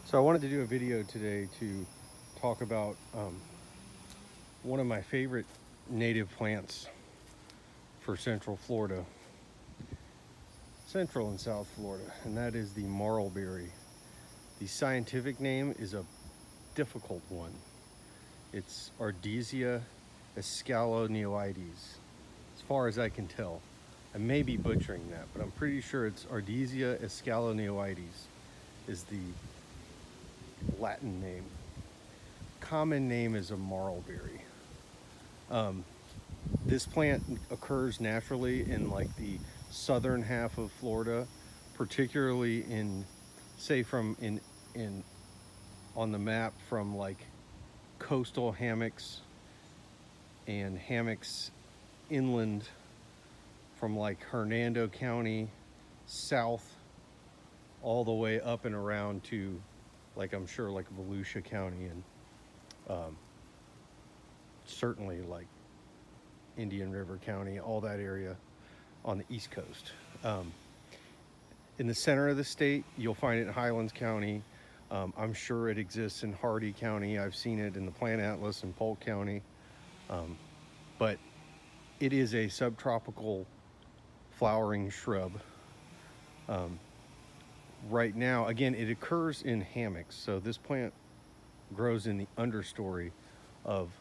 So I wanted to do a video today to talk about one of my favorite native plants for Central Florida, Central and South Florida, and that is the marlberry. The scientific name is a difficult one. It's Ardisia Escallonioides, as far as I can tell. I may be butchering that, but I'm pretty sure it's Ardisia Escallonioides is the Latin name. Common name is a marlberry. This plant occurs naturally in like the southern half of Florida, particularly in, say, from in on the map from like coastal hammocks and hammocks inland from like Hernando County south all the way up and around to, like, I'm sure like Volusia County and certainly like Indian River County, all that area on the East Coast. In the center of the state, you'll find it in Highlands County. I'm sure it exists in Hardy County. I've seen it in the Plant Atlas in Polk County. But it is a subtropical flowering shrub. Right now, again, it occurs in hammocks. So this plant grows in the understory of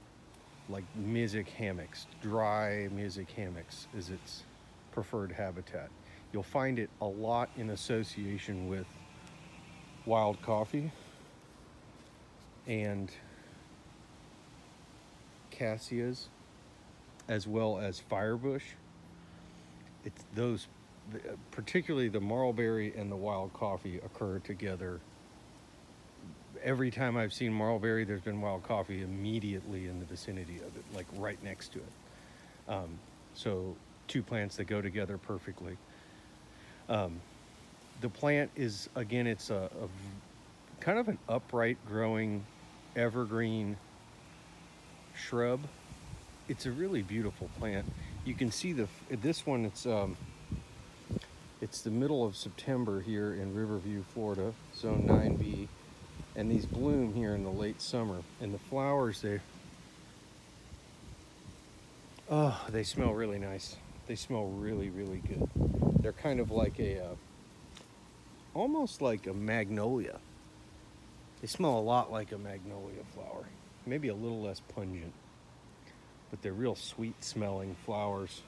like mesic hammocks. Dry mesic hammocks is its preferred habitat. You'll find it a lot in association with wild coffee and cassias, as well as firebush. It's those, particularly the marlberry and the wild coffee, occur together. Every time I've seen marlberry, there's been wild coffee immediately in the vicinity of it, like right next to it. So two plants that go together perfectly. The plant is, again, it's a kind of an upright growing evergreen shrub. It's a really beautiful plant. You can see this one, it's the middle of September here in Riverview, Florida, zone 9B. And these bloom here in the late summer. And the flowers, they smell really nice. They smell really, really good. They're kind of like almost like a magnolia. They smell a lot like a magnolia flower. Maybe a little less pungent. But they're real sweet smelling flowers.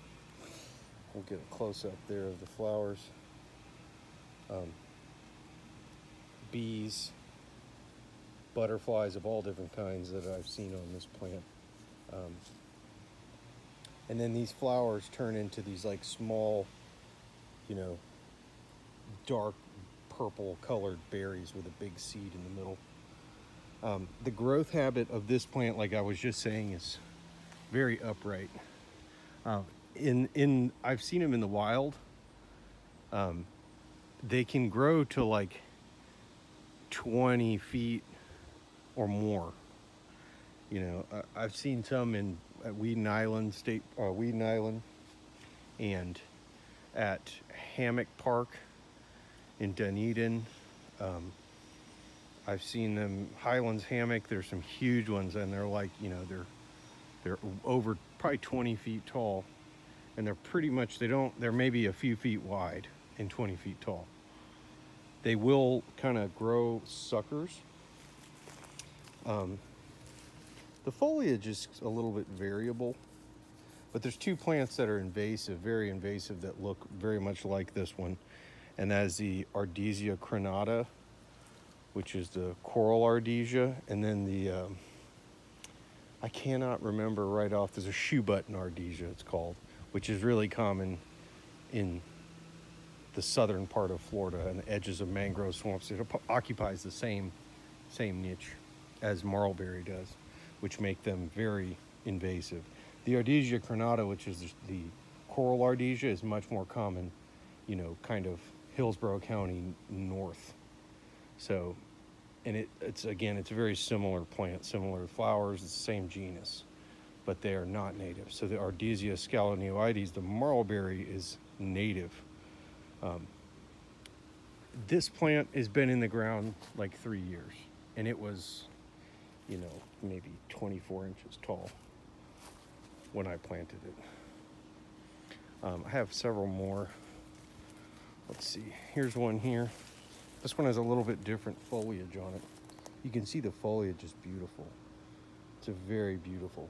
We'll get a close up there of the flowers. Bees, butterflies of all different kinds that I've seen on this plant. And then these flowers turn into these like small, dark purple colored berries with a big seed in the middle. The growth habit of this plant, like I was just saying, is very upright. I've seen them in the wild. They can grow to like 20 feet or more. I've seen some at Weeden Island and at Hammock Park in Dunedin. I've seen them Highlands Hammock. There's some huge ones, and they're like, they're over probably 20 feet tall, and they're pretty much, they're maybe a few feet wide and 20 feet tall. They will kind of grow suckers. The foliage is a little bit variable, but there's two plants that are invasive, very invasive, that look very much like this one, and that is the Ardisia crenata, which is the coral Ardisia, and then the I cannot remember right off. There's a shoe button Ardisia, it's called, which is really common in the southern part of Florida and the edges of mangrove swamps. It occupies the same niche as marlberry does, which make them very invasive. The Ardisia crenata, which is the coral Ardisia, is much more common, kind of Hillsborough County north. So, and it's a very similar plant, similar flowers, it's the same genus, but they are not native. So the Ardisia Escallonioides, the marlberry, is native. This plant has been in the ground like 3 years, and it was, you know, maybe 24 inches tall when I planted it. I have several more. Let's see, here's one here. This one has a little bit different foliage on it. You can see the foliage is beautiful. It's a very beautiful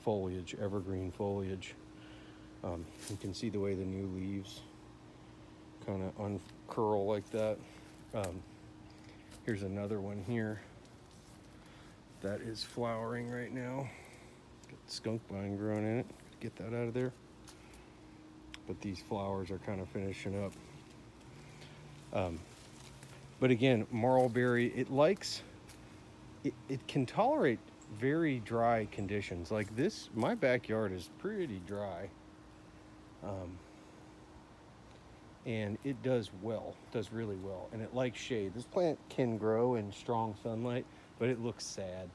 foliage, evergreen foliage. You can see the way the new leaves kind of uncurl like that. Here's another one here that is flowering right now. Got skunk vine growing in it. Get that out of there. But these flowers are kind of finishing up. But again, Marlberry, it can tolerate very dry conditions. Like this, my backyard is pretty dry. And it does really well. And it likes shade. This plant can grow in strong sunlight, but it looks sad.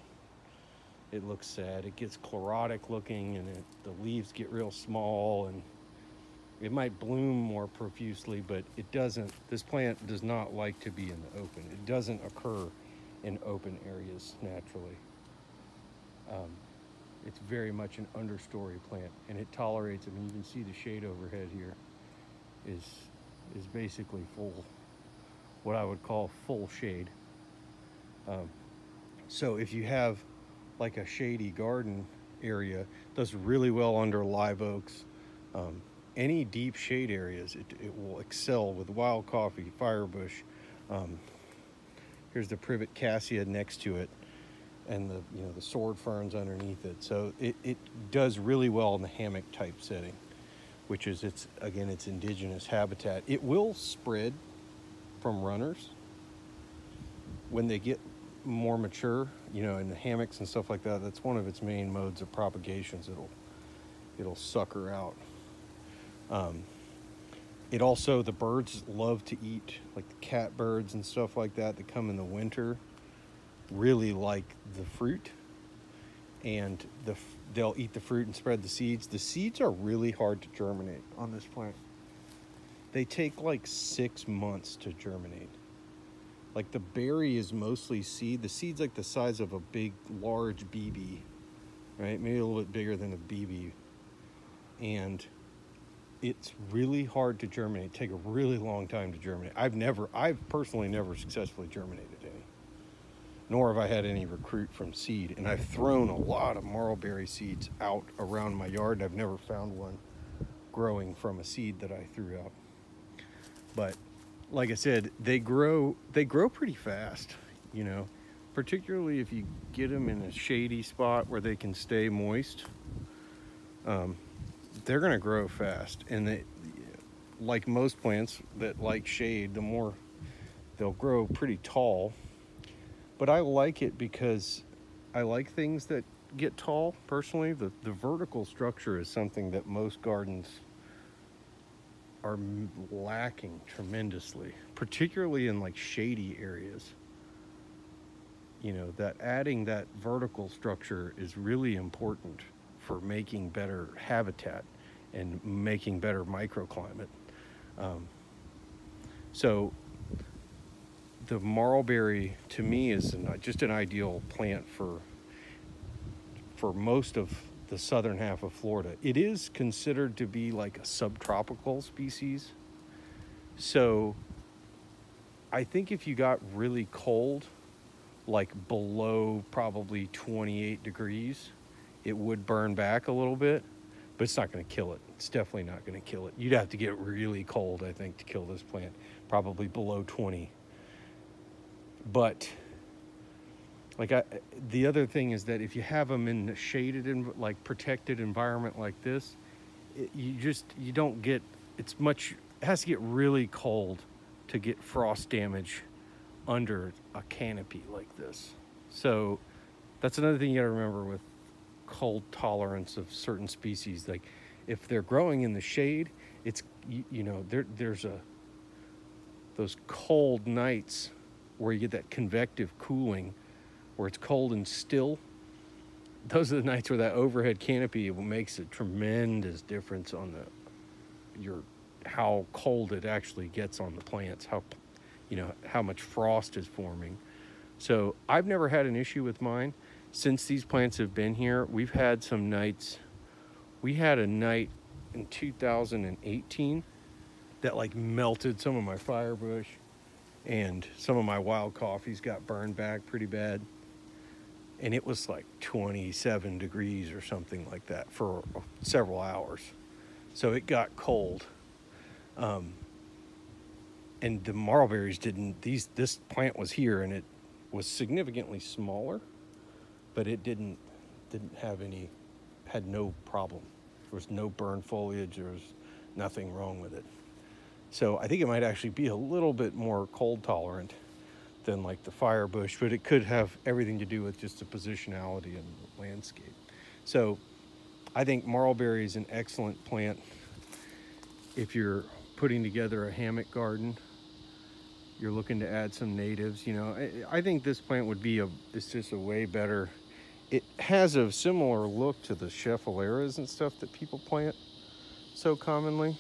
It looks sad. It gets chlorotic looking, and the leaves get real small, and it might bloom more profusely, but it doesn't. This plant does not like to be in the open. It doesn't occur in open areas naturally. It's very much an understory plant, and it tolerates. I mean, you can see the shade overhead here is basically full, what I would call full shade. So if you have like a shady garden area, it does really well under live oaks. Any deep shade areas, it will excel with wild coffee, firebush. Here's the privet cassia next to it, and the sword ferns underneath it. So it does really well in the hammock type setting, which is its indigenous habitat. It will spread from runners when they get more mature, in the hammocks and stuff like that. That's one of its main modes of propagations. It'll sucker out. It also, the birds love to eat, like the catbirds and stuff like that come in the winter, really like the fruit, and they'll eat the fruit and spread the seeds. The seeds are really hard to germinate on this plant. They take like 6 months to germinate. Like the berry is mostly seed. The seed's like the size of a large BB, right? Maybe a little bit bigger than a BB. And it's really hard to germinate. Take a really long time to germinate. I've personally never successfully germinated any, nor have I had any recruit from seed. And I've thrown a lot of marlberry seeds out around my yard, and I've never found one growing from a seed that I threw out. But like I said, they grow pretty fast, particularly if you get them in a shady spot where they can stay moist. They're going to grow fast, and like most plants that like shade, the more they'll grow pretty tall. But I like it because I like things that get tall personally. The vertical structure is something that most gardens are lacking tremendously, particularly in like shady areas. That adding that vertical structure is really important for making better habitat and making better microclimate. So the marlberry to me is just an ideal plant for most of the southern half of Florida. It is considered to be like a subtropical species. So I think if you got really cold, like below probably 28 degrees, it would burn back a little bit, but it's not going to kill it. It's definitely not going to kill it. You'd have to get really cold, I think, to kill this plant, probably below 20. But the other thing is that if you have them in a shaded and protected environment like this, it has to get really cold to get frost damage under a canopy like this. So that's another thing you got to remember with cold tolerance of certain species. Like if they're growing in the shade, it's there's those cold nights where you get that convective cooling where it's cold and still. Those are the nights where that overhead canopy makes a tremendous difference on how cold it actually gets on the plants, how you know, how much frost is forming. So I've never had an issue with mine. Since these plants have been here, we've had some nights. We had a night in 2018 that like melted some of my firebush, and some of my wild coffees got burned back pretty bad. And it was like 27 degrees or something like that for several hours. So it got cold. And the marlberries didn't, this plant was here and it was significantly smaller, but it didn't have any, had no problem. There was no burned foliage, there was nothing wrong with it. So I think it might actually be a little bit more cold tolerant than like the firebush, but it could have everything to do with just the positionality in the landscape. So I think marlberry is an excellent plant if you're putting together a hammock garden, you're looking to add some natives. You know, I think this plant would be it's just a way better. It has a similar look to the Scheffeleras and stuff that people plant so commonly,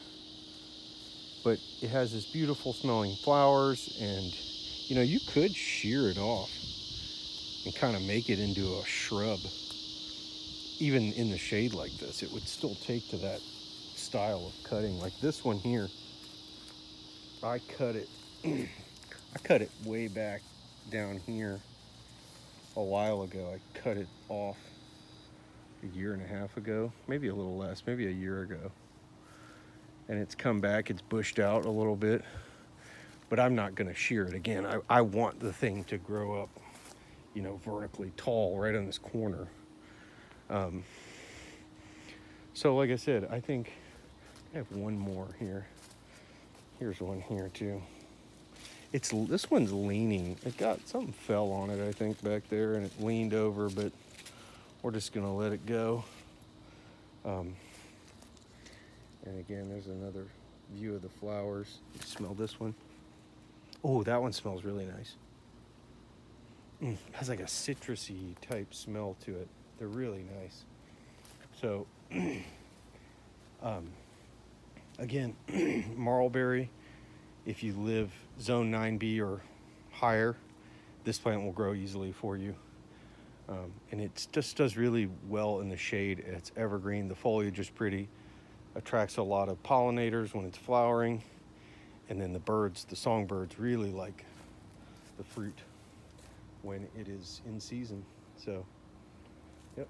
but it has this beautiful smelling flowers, and you know, you could shear it off and kind of make it into a shrub. Even in the shade like this, it would still take to that style of cutting. Like this one here, I cut it I cut it way back down here a while ago. I cut it off a year and a half ago, maybe a little less, maybe a year ago. And it's come back, it's bushed out a little bit, but I'm not gonna shear it again. I want the thing to grow up, you know, vertically tall right on this corner. So like I said, I think I have one more here. Here's one here too. This one's leaning. It got, something fell on it, I think, back there, and it leaned over, but we're just gonna let it go. And again, there's another view of the flowers. You smell this one? Oh, that one smells really nice. It has like a citrusy type smell to it. They're really nice. So, again, marlberry, if you live zone 9B or higher, this plant will grow easily for you. And it just does really well in the shade. It's evergreen. The foliage is pretty. Attracts a lot of pollinators when it's flowering. And then the birds, the songbirds, really like the fruit when it is in season. So, yep.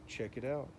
Check it out.